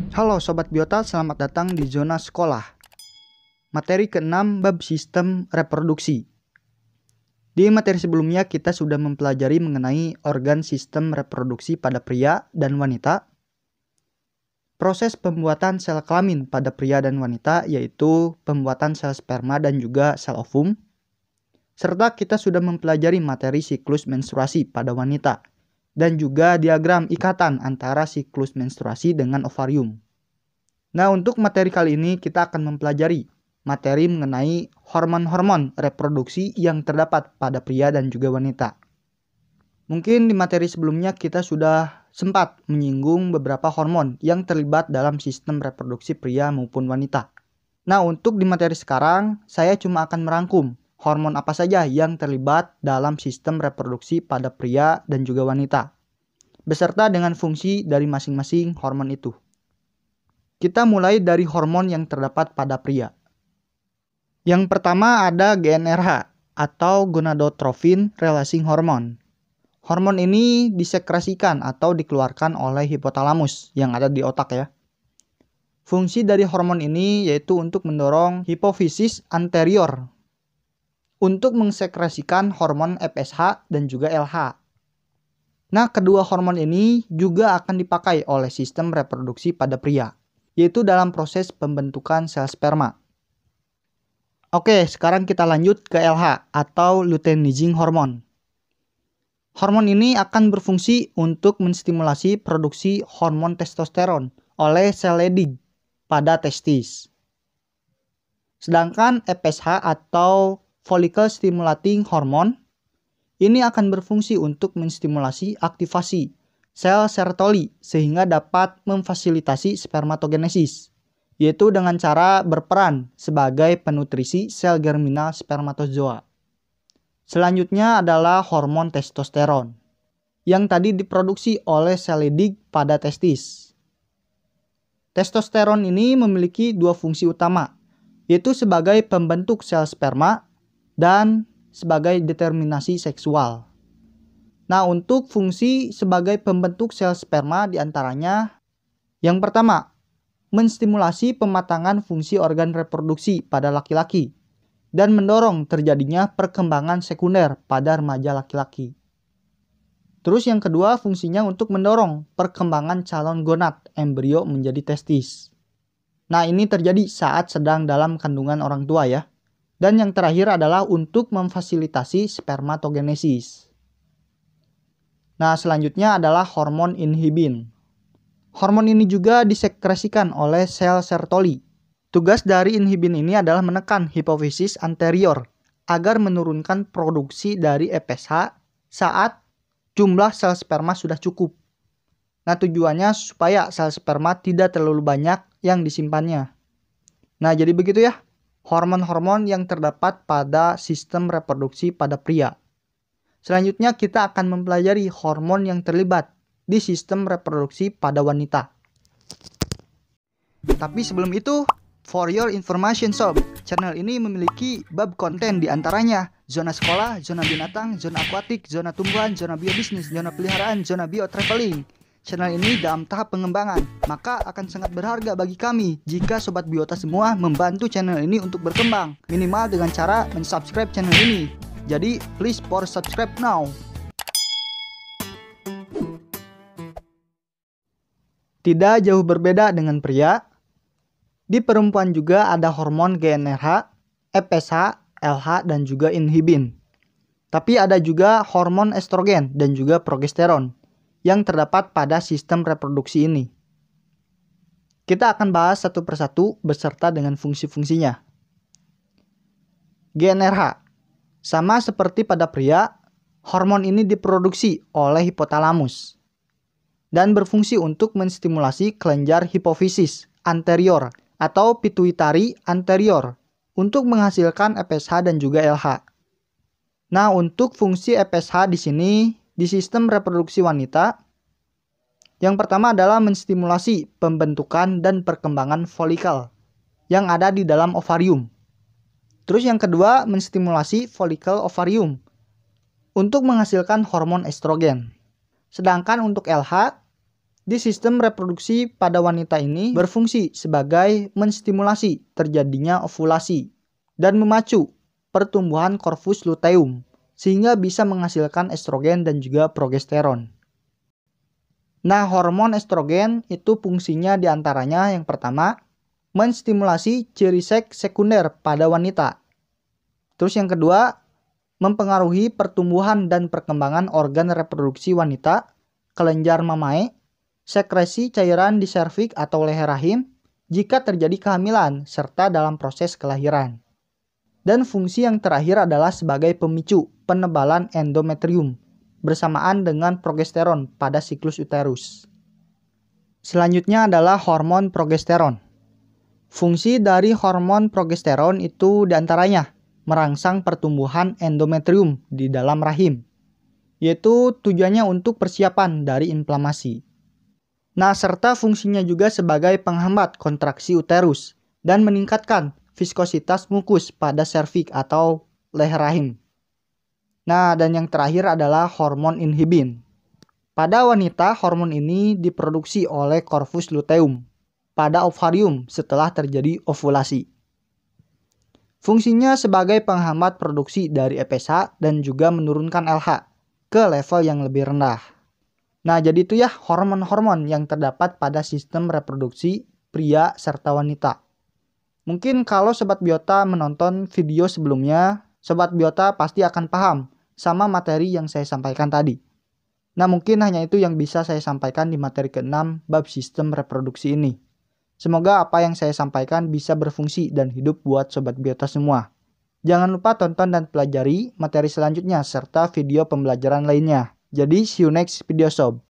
Halo Sobat Biota, selamat datang di Zona Sekolah. Materi ke-6 bab sistem reproduksi. Di materi sebelumnya kita sudah mempelajari mengenai organ sistem reproduksi pada pria dan wanita. Proses pembuatan sel kelamin pada pria dan wanita yaitu pembuatan sel sperma dan juga sel ovum. Serta kita sudah mempelajari materi siklus menstruasi pada wanita dan juga diagram ikatan antara siklus menstruasi dengan ovarium. Nah, untuk materi kali ini kita akan mempelajari materi mengenai hormon-hormon reproduksi yang terdapat pada pria dan juga wanita. Mungkin di materi sebelumnya kita sudah sempat menyinggung beberapa hormon yang terlibat dalam sistem reproduksi pria maupun wanita. Nah, untuk di materi sekarang saya cuma akan merangkum hormon apa saja yang terlibat dalam sistem reproduksi pada pria dan juga wanita, beserta dengan fungsi dari masing-masing hormon itu. Kita mulai dari hormon yang terdapat pada pria. Yang pertama ada GnRH atau gonadotropin releasing hormone. Hormon ini disekresikan atau dikeluarkan oleh hipotalamus yang ada di otak ya. Fungsi dari hormon ini yaitu untuk mendorong hipofisis anterior untuk mensekresikan hormon FSH dan juga LH. Nah, kedua hormon ini juga akan dipakai oleh sistem reproduksi pada pria, yaitu dalam proses pembentukan sel sperma. Oke, sekarang kita lanjut ke LH atau luteinizing hormone. Hormon ini akan berfungsi untuk menstimulasi produksi hormon testosteron oleh sel Leydig pada testis. Sedangkan FSH atau follicle stimulating hormone ini akan berfungsi untuk menstimulasi aktivasi sel Sertoli sehingga dapat memfasilitasi spermatogenesis, yaitu dengan cara berperan sebagai penutrisi sel germinal spermatozoa. Selanjutnya adalah hormon testosteron yang tadi diproduksi oleh sel Leydig pada testis. Testosteron ini memiliki dua fungsi utama, yaitu sebagai pembentuk sel sperma dan sebagai determinasi seksual. Nah, untuk fungsi sebagai pembentuk sel sperma diantaranya, yang pertama, menstimulasi pematangan fungsi organ reproduksi pada laki-laki dan mendorong terjadinya perkembangan sekunder pada remaja laki-laki. Terus yang kedua, fungsinya untuk mendorong perkembangan calon gonad embrio menjadi testis. Nah, ini terjadi saat sedang dalam kandungan orang tua ya. Dan yang terakhir adalah untuk memfasilitasi spermatogenesis. Nah, selanjutnya adalah hormon inhibin. Hormon ini juga disekresikan oleh sel Sertoli. Tugas dari inhibin ini adalah menekan hipofisis anterior agar menurunkan produksi dari FSH saat jumlah sel sperma sudah cukup. Nah, tujuannya supaya sel sperma tidak terlalu banyak yang disimpannya. Nah, jadi begitu ya, hormon-hormon yang terdapat pada sistem reproduksi pada pria. Selanjutnya kita akan mempelajari hormon yang terlibat di sistem reproduksi pada wanita. Tapi sebelum itu, for your information sob, channel ini memiliki bab konten diantaranya zona sekolah, zona binatang, zona akuatik, zona tumbuhan, zona biobisnis, zona peliharaan, zona biotraveling. Channel ini dalam tahap pengembangan, maka akan sangat berharga bagi kami jika Sobat Biota semua membantu channel ini untuk berkembang, minimal dengan cara mensubscribe channel ini. Jadi, please for subscribe now. Tidak jauh berbeda dengan pria, di perempuan juga ada hormon GnRH, FSH, LH, dan juga inhibin. Tapi ada juga hormon estrogen dan juga progesteron yang terdapat pada sistem reproduksi ini. Kita akan bahas satu persatu beserta dengan fungsi-fungsinya. GnRH. Sama seperti pada pria, hormon ini diproduksi oleh hipotalamus dan berfungsi untuk menstimulasi kelenjar hipofisis anterior atau pituitari anterior untuk menghasilkan FSH dan juga LH. Nah, untuk fungsi FSH di sini di sistem reproduksi wanita, yang pertama adalah menstimulasi pembentukan dan perkembangan folikel yang ada di dalam ovarium. Terus yang kedua, menstimulasi folikel ovarium untuk menghasilkan hormon estrogen. Sedangkan untuk LH, Di sistem reproduksi pada wanita ini berfungsi sebagai menstimulasi terjadinya ovulasi dan memacu pertumbuhan corpus luteum sehingga bisa menghasilkan estrogen dan juga progesteron. Nah, hormon estrogen itu fungsinya diantaranya yang pertama, menstimulasi ciri seks sekunder pada wanita. Terus yang kedua, mempengaruhi pertumbuhan dan perkembangan organ reproduksi wanita, kelenjar mamae, sekresi cairan di serviks atau leher rahim jika terjadi kehamilan serta dalam proses kelahiran. Dan fungsi yang terakhir adalah sebagai pemicu penebalan endometrium bersamaan dengan progesteron pada siklus uterus. Selanjutnya adalah hormon progesteron. Fungsi dari hormon progesteron itu diantaranya merangsang pertumbuhan endometrium di dalam rahim, yaitu tujuannya untuk persiapan dari inflamasi. Nah, serta fungsinya juga sebagai penghambat kontraksi uterus dan meningkatkan viskositas mukus pada serviks atau leher rahim. Nah, dan yang terakhir adalah hormon inhibin. Pada wanita, hormon ini diproduksi oleh corpus luteum pada ovarium setelah terjadi ovulasi. Fungsinya sebagai penghambat produksi dari FSH dan juga menurunkan LH ke level yang lebih rendah. Nah, jadi itu ya hormon-hormon yang terdapat pada sistem reproduksi pria serta wanita. Mungkin kalau Sobat Biota menonton video sebelumnya, Sobat Biota pasti akan paham sama materi yang saya sampaikan tadi. Nah, mungkin hanya itu yang bisa saya sampaikan di materi ke-6 bab sistem reproduksi ini. Semoga apa yang saya sampaikan bisa berfungsi dan hidup buat Sobat Biota semua. Jangan lupa tonton dan pelajari materi selanjutnya serta video pembelajaran lainnya. Jadi, see you next video sob.